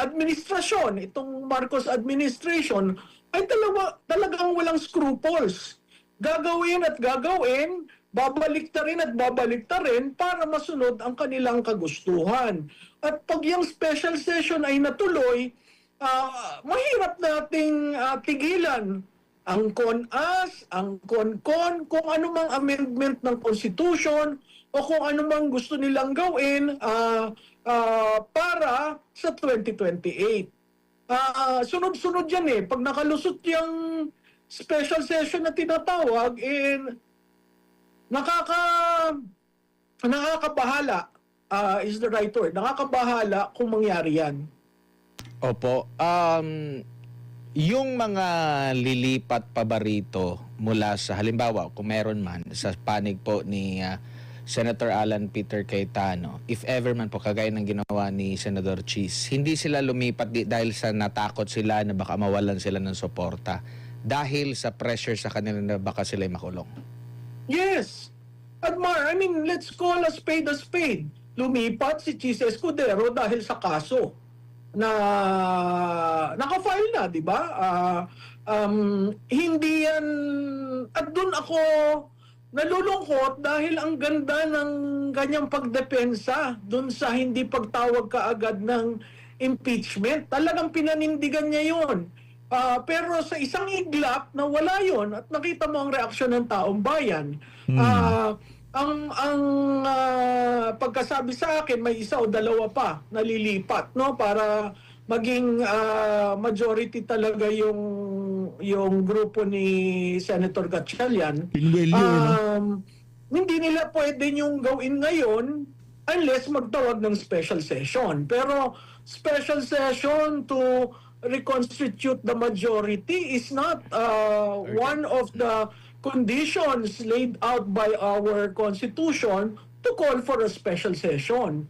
administrasyon, itong Marcos administration, ay talagang walang scruples. Gagawin at gagawin babalik ta rin para masunod ang kanilang kagustuhan. At pag yung special session ay natuloy, mahirap nating tigilan ang CONAS, ang CONCON, kung anumang amendment ng Constitution o kung anumang gusto nilang gawin para sa 2028. Sunod-sunod yan eh. Pag nakalusot yung special session na tinatawag, nakakabahala is the right word. Nakakabahala kung mangyari yan. Opo. Yung mga lilipat pa ba rito mula sa, halimbawa, kung meron man, sa panig po ni Senator Alan Peter Cayetano, if ever man po, kagaya ng ginawa ni Senador Cheese, hindi sila lumipat dahil sa natakot sila na baka mawalan sila ng suporta dahil sa pressure sa kanila na baka sila makulong. Yes. Admar, I mean, let's call a spade a spade. Lumipat si Cheese Escudero dahil sa kaso na naka-file na, di ba? Hindi yan, at doon ako nalulungkot dahil ang ganda ng ganyang pagdepensa doon sa hindi pagtawag kaagad ng impeachment. Talagang pinanindigan niya yun. Pero sa isang iglap na wala yon at nakita mo ang reaksyon ng taong bayan, ang pagkasabi sa akin may isa o dalawa pa nalilipat, no, para maging majority talaga yung grupo ni Senator Gatchalian. Hindi nila pwede yung gawin ngayon unless magtawag ng special session. Pero special session to reconstitute the majority is not one of the conditions laid out by our Constitution to call for a special session.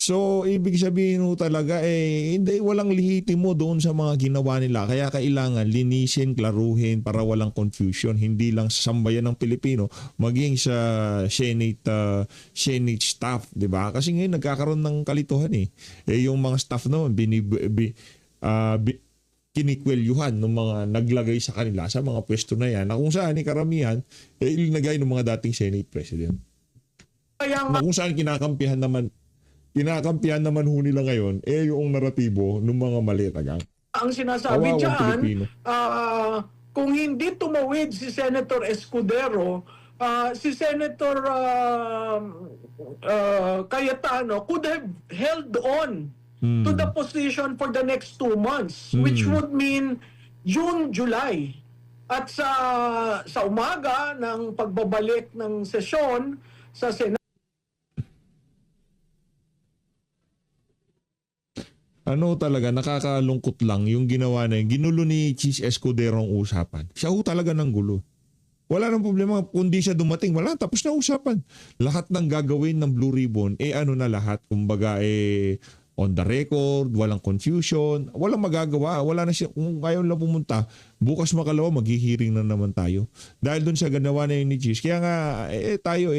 So, ibig sabihin mo talaga, hindi, walang lihitimo doon sa mga ginawa nila. Kaya kailangan linisin, klaruhin para walang confusion. Hindi lang sa sambayan ng Pilipino, maging sa Senate staff, di ba? Kasi ngayon nagkakaroon ng kalituhan eh. Yung mga staff noon, kinikwelyuhan ng mga naglagay sa kanila sa mga pwesto na yan na kung saan karamihan ilinagay ng mga dating Senate President. Na kung saan kinakampihan naman ho nila ngayon yung naratibo ng mga malitagang. Ang sinasabi dyan, kung hindi tumawid si Senator Escudero, si Senator Cayetano could have held on to the position for the next 2 months, which would mean June, July. At sa umaga ng pagbabalik ng sesyon sa Senado, talaga, nakakalungkot lang yung ginawa na yung ginulo ni Cheese Escudero ang usapan. Siya ho talaga ng gulo. Wala nang problema kundi siya dumating. Wala, tapos na usapan. Lahat ng gagawin ng Blue Ribbon, na lahat. Kumbaga, on the record, walang confusion, walang magagawa, wala na siya, kung ayaw lang pumunta, bukas makalawa, maghihiring na naman tayo. Dahil dun sa ganawa na yun ni Cheese. Kaya nga, tayo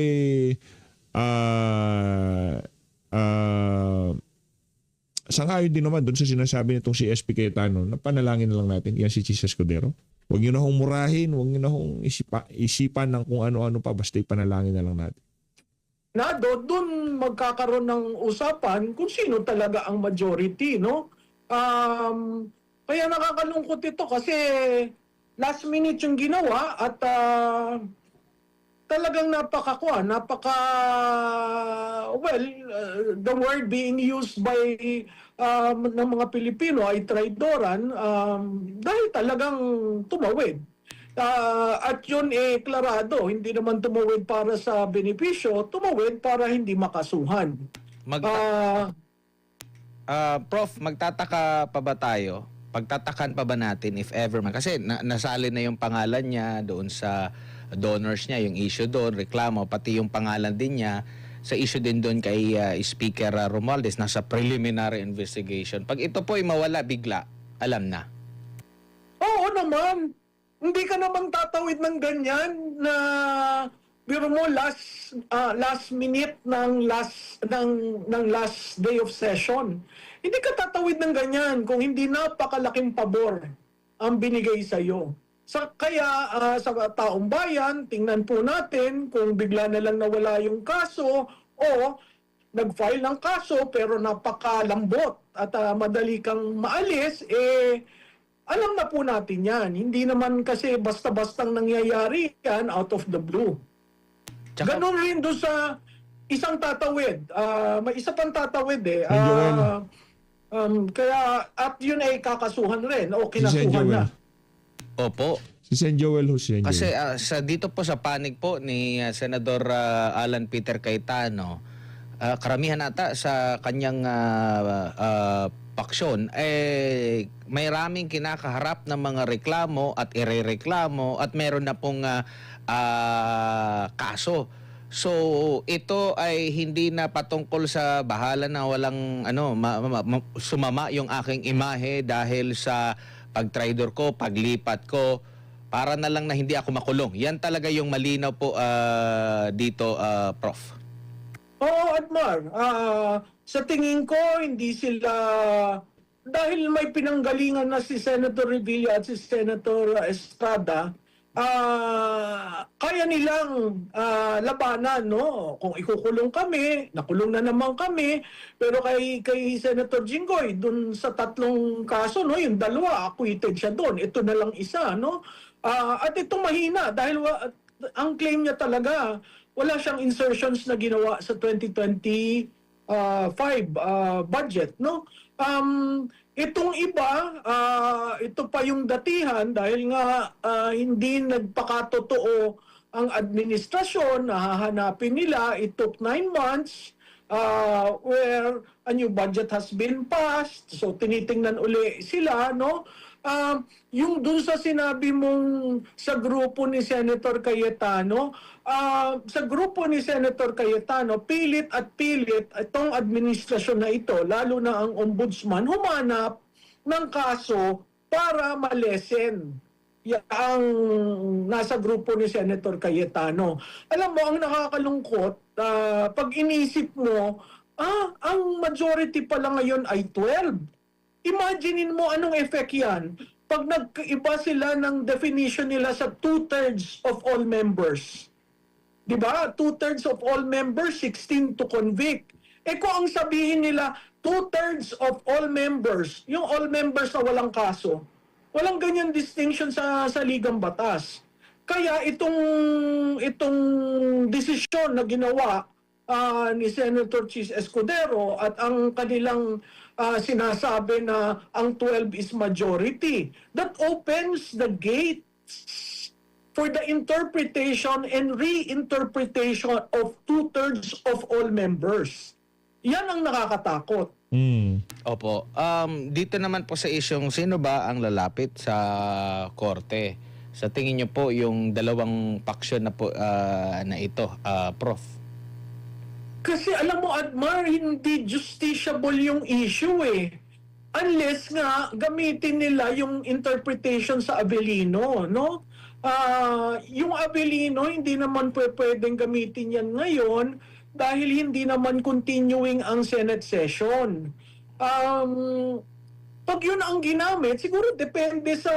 sangayon din naman dun sa sinasabi nitong si SP Cayetano, na panalangin na lang natin, yan si Cheese Escudero. Huwag nyo na hong murahin, huwag nyo na hong isipan ng kung ano-ano pa, basta ipanalangin na lang natin. Doon magkakaroon ng usapan kung sino talaga ang majority, no? Kaya nakakalungkot ito kasi last minute yung ginawa at talagang the word being used by ng mga Pilipino ay traidoran dahil talagang tumawid. At yun klarado, hindi naman tumawid para sa benepisyo, tumawid para hindi makasuhan. Prof, magtataka pa ba tayo? Pagtatakan pa ba natin if ever man? Kasi nasali na yung pangalan niya doon sa donors niya, yung issue doon, reklamo, pati yung pangalan din niya sa issue din doon kay Speaker Romualdez, nasa preliminary investigation. Pag ito po ay mawala bigla, alam na. Oo naman. Hindi ka naman tatawid ng ganyan na biro mo last minute ng last day of session. Hindi ka tatawid ng ganyan kung hindi napakalaking pabor ang binigay sa iyo. Kaya sa taong bayan, tingnan po natin kung bigla na lang nawala yung kaso o nag-file ng kaso pero napakalambot at madali kang maalis, alam na po natin yan. Hindi naman kasi basta-bastang nangyayari yan out of the blue. Tsaka- Ganon rin doon sa isang tatawid. May isa pang tatawid eh. Sen Joel. Kaya at yun ay kakasuhan rin o Si Sen kinasuhan Joel. na. Opo. Si Sen Joel ho, Sen Kasi Joel. dito po sa panig po ni Senador Alan Peter Cayetano, karamihan ata sa kanyang paksyon, may raming kinakaharap ng mga reklamo at irereklamo at meron na pong kaso. So ito ay hindi na patungkol sa bahala na walang sumama yung aking imahe dahil sa pagtraidor ko, paglipat ko, para na lang na hindi ako makulong. Yan talaga yung malinaw po dito, Prof. Oo, Admar. Sa tingin ko, hindi sila... Dahil may pinanggalingan na si Senator Revilla at si Senator Estrada, kaya nilang labanan, no? Kung ikukulong kami, nakulong na naman kami, pero kay Senator Jinggoy, dun sa 3 kaso, no, yung 2, acquitted siya doon. Ito na lang isa, no? At ito mahina dahil ang claim niya talaga, wala siyang insertions na ginawa sa 2025 budget, no? Itong iba, ito pa yung datihan dahil nga hindi nagpakatotoo ang administrasyon, hahanapin nila. It took 9 months where a new budget has been passed. So tinitingnan uli sila, no? Yung dun sa sinabi mong sa grupo ni Senator Cayetano, sa grupo ni Senator Cayetano, pilit at pilit itong administrasyon na ito, lalo na ang ombudsman, humanap ng kaso para malesen ang nasa grupo ni Senator Cayetano. Alam mo, ang nakakalungkot, pag inisip mo, ang majority pala ngayon ay 12. Imaginein mo anong effect yan pag nagkaiba sila ng definition nila sa 2/3 of all members. Diba? 2/3 of all members, 16 to convict. Kung ang sabihin nila, 2/3 of all members, yung all members na walang kaso, walang ganyan distinction sa ligang batas. Kaya itong desisyon na ginawa ni Senator Chis Escudero at ang kanilang sinasabi na ang 12 is majority, that opens the gates for the interpretation and reinterpretation of 2/3 of all members. Yan ang nakakatakot. Opo. Dito naman po sa isyong sino ba ang lalapit sa korte? Sa tingin niyo po yung dalawang paksyon na po na ito, Prof. Kasi alam mo, Admar, hindi justiciable yung issue eh. Unless nga gamitin nila yung interpretation sa Avellino, no? Yung Avellino, hindi naman pwedeng gamitin yan ngayon dahil hindi naman continuing ang Senate session. Pag yun ang ginamit, siguro depende sa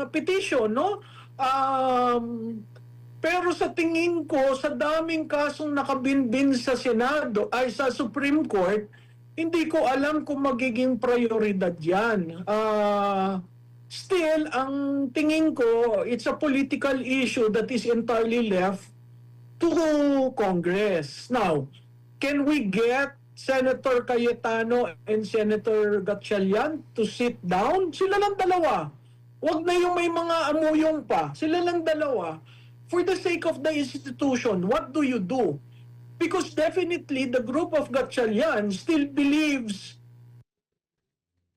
petition, no? Pero sa tingin ko, sa daming kasong nakabinbin sa Senado, ay sa Supreme Court, hindi ko alam kung magiging prioridad yan. Still, ang tingin ko, it's a political issue that is entirely left to Congress. Now, can we get Senator Cayetano and Senator Gatchalian to sit down? Sila lang dalawa. Huwag na yung may mga amuyong pa. Sila lang dalawa. For the sake of the institution, what do you do? Because definitely the group of Gatchalian still believes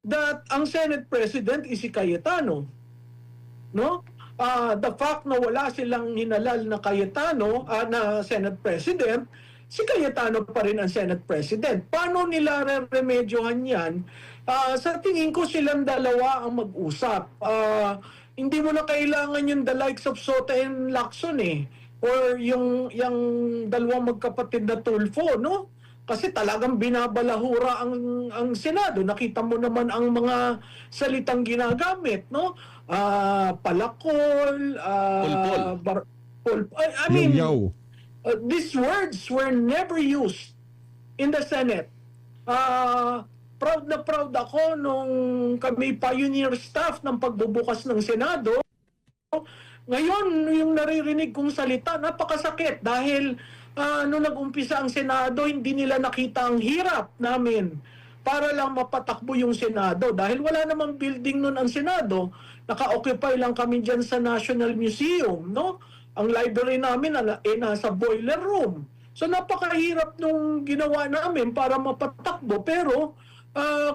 that ang Senate President is si Cayetano. No? The fact na wala silang hinalal na Cayetano, na Senate President, si Cayetano pa rin ang Senate President. Paano nila remedyohan yan? Sa tingin ko silang dalawa ang mag-usap. Hindi mo na kailangan yung the likes of Sota and Lacson eh. Or yung dalawang magkapatid na Tulfo, no? Kasi talagang binabalahura ang Senado. Nakita mo naman ang mga salitang ginagamit, no? Palakol, pulpol, Pulpol. I mean, Yaw-yaw. these words were never used in the Senate. Proud na proud ako nung kami pioneer staff ng pagbubukas ng Senado. Ngayon, yung naririnig kong salita, napakasakit dahil nung nag-umpisa ang Senado, hindi nila nakita ang hirap namin para lang mapatakbo yung Senado. Dahil wala namang building nun ang Senado, naka-occupy lang kami dyan sa National Museum, no? Ang library namin nasa boiler room. So napakahirap nung ginawa namin para mapatakbo. Pero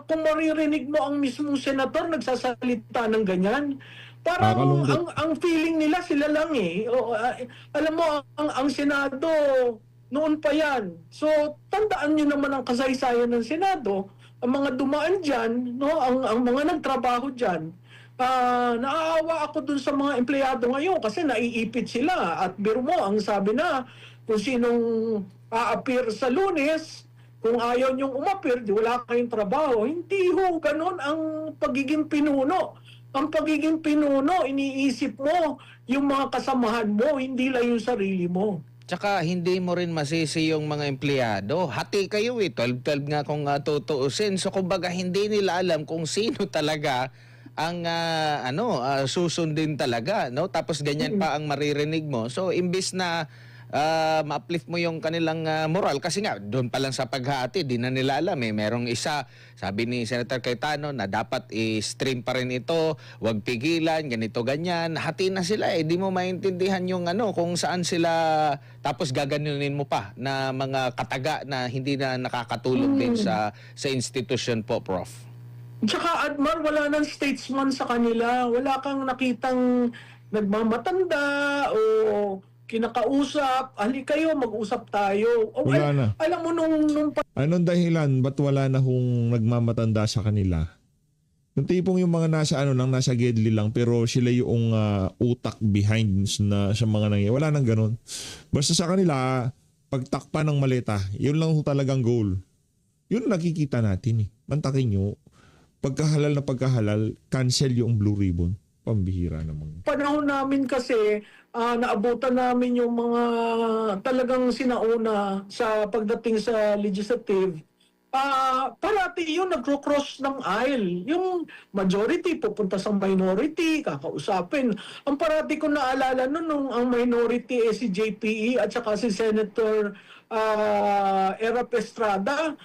kung maririnig mo ang mismong senator nagsasalita ng ganyan, parang Nakakalungkot. ang feeling nila sila lang eh. Alam mo, ang Senado, noon pa yan. So tandaan nyo naman ang kasaysayan ng Senado. Ang mga dumaan dyan, no, ang mga nagtrabaho dyan, naaawa ako dun sa mga empleyado ngayon kasi naiipit sila. At biro mo, ang sabi na, kung sinong a-appear sa Lunes, kung ayaw niyong umapir, di wala kayong trabaho. Hindi ho, ganun ang pagiging pinuno. Ang pagiging pinuno, iniisip mo yung mga kasamahan mo, hindi lang yung sarili mo. Tsaka hindi mo rin masisi yung mga empleyado. Hati kayo 12-12 nga kung tutuusin. So kumbaga hindi nila alam kung sino talaga ang susundin talaga, no? Tapos ganyan pa ang maririnig mo. So imbis na ma-uplift mo yung kanilang moral kasi nga doon pa lang sa paghati di na nila alam merong isa, sabi ni Senator Cayetano na dapat i-stream pa rin ito, wag pigilan, ganito ganyan, hati na sila di mo maintindihan yung kung saan sila, tapos gaganunin mo pa na mga kataga na hindi na nakakatulong din sa institution po, Prof. Tsaka Admar, wala nang statesman sa kanila. Wala kang nakitang nagmamatanda o kinakausap. Ali kayo, mag-usap tayo. O, Wala na. Alam mo, nung Anong dahilan? Ba't wala na hong nagmamatanda sa kanila? Yung tipong yung mga nasa Gedli lang pero sila yung utak behind sa mga nangyayari. Wala nang ganun. Basta sa kanila, pagtakpan ng maleta, yun lang talagang goal. Yun nakikita natin Mantakin nyo, pagkahalal na pagkahalal, cancel yung Blue Ribbon. Pambihira naman. panahon namin kasi, naabutan namin yung mga talagang sinauna sa pagdating sa legislative. Parati yun nagro-cross ng aisle. Yung majority pupunta sa minority, kakausapin. Ang parati ko naalala nun, nung ang minority si JPE at saka si Senator Erap Estrada,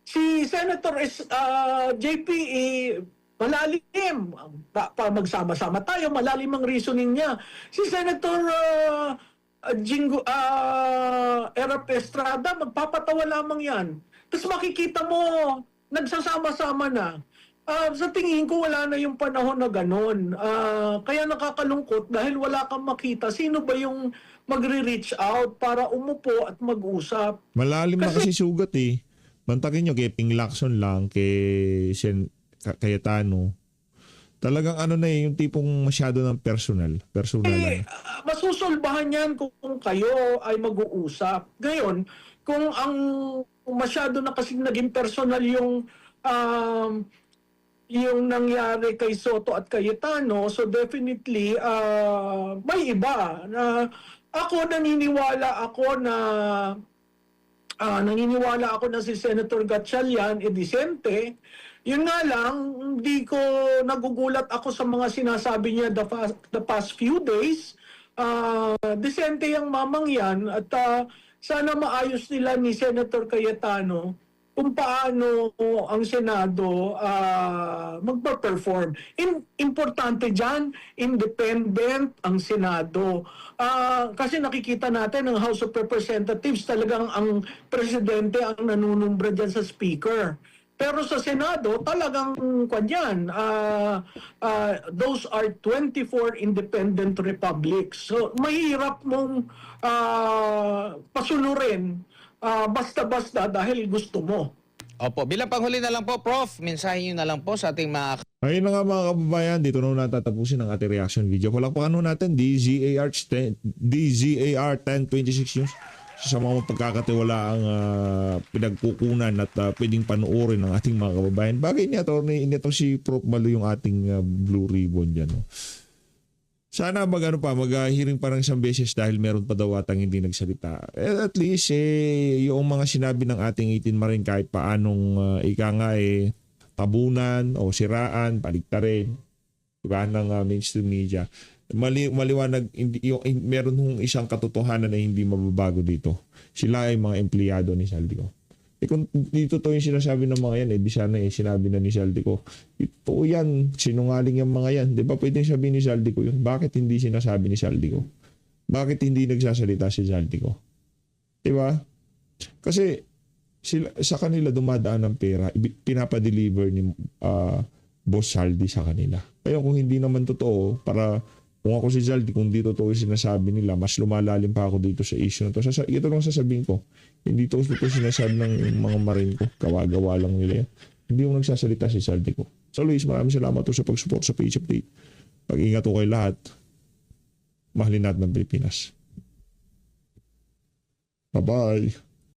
si Senator JPE, malalim. Pa magsama-sama tayo, malalim ang reasoning niya. Si Senator Erap Estrada, magpapatawa lamang yan. Tapos makikita mo, nagsasama-sama na. Sa tingin ko, wala na yung panahon na ganon. Kaya nakakalungkot dahil wala kang makita. Sino ba yung magre-reach out para umupo at mag-usap? Malalim na kasi sugat Mantakin nyo kay Ping Lacson lang, kay Cayetano. Talagang yung tipong masyado ng personal lang. Masusolbahan yan kung kayo ay mag-uusap. Ngayon, kung ang masyado na kasi naging personal yung nangyari kay Soto at Cayetano, so definitely may iba na naniniwala ako na si Senator Gatchalian Edicente. Yun nga lang, hindi ko nagugulat ako sa mga sinasabi niya the past few days. Decente yung mamang yan at sana maayos nila ni Senator Cayetano kung paano ang Senado magpa-perform. Importante dyan, independent ang Senado. Kasi nakikita natin ang House of Representatives, talagang ang presidente ang nanunumbra dyan sa speaker. Pero sa Senado, talagang those are 24 independent republics. So, mahirap mong pasunurin basta-basta dahil gusto mo. Opo, bilang panghuli na lang po, Prof, mensahe nyo na lang po sa ating mga Ayun na nga mga kababayan, dito na natatapusin ang ating reaction video. Palakpakan natin, DZAR 1026 News. Sa mga pagkakatiwala ang pinagkukunan at pwedeng panoorin ng ating mga kababayan. Bagay niya, Atty. Ito si Prof. Malo yung ating Blue Ribbon dyan. Sana mag-hearing parang isang beses dahil meron pa daw atang hindi nagsalita. At least, yung mga sinabi ng ating 18 Marine kahit paanong ika nga tabunan o siraan, paligtarin, diba, ng mainstream media. Maliwanag, meron hong isang katotohanan na hindi mababago dito. Sila ay mga empleyado ni Saldico. Kung dito to yung sinasabi ng mga yan, di sana sinabi na ni Saldico. Ito yan, sinungaling yung mga yan. Di ba pwedeng sabihin ni Saldico yun? Bakit hindi sinasabi ni Saldico? Bakit hindi nagsasalita si Saldico? Di ba? Kasi sa kanila dumadaan ng pera, pinapadeliver ni Boss Saldi sa kanila. Kaya kung hindi naman totoo, para kung ako si Zaldi, kung di totoo yung sinasabi nila, mas lumalalim pa ako dito sa issue na to. Ito lang sasabihin ko, hindi to sinasabi ng mga marine ko. Gawa-gawa lang nila yan. Hindi yung nagsasalita si Zaldi ko. So Luis, maraming salamat to sa pag-support sa Page Update. Pag-ingat ko kayo lahat. Mahalin natin ng Pilipinas. Bye-bye.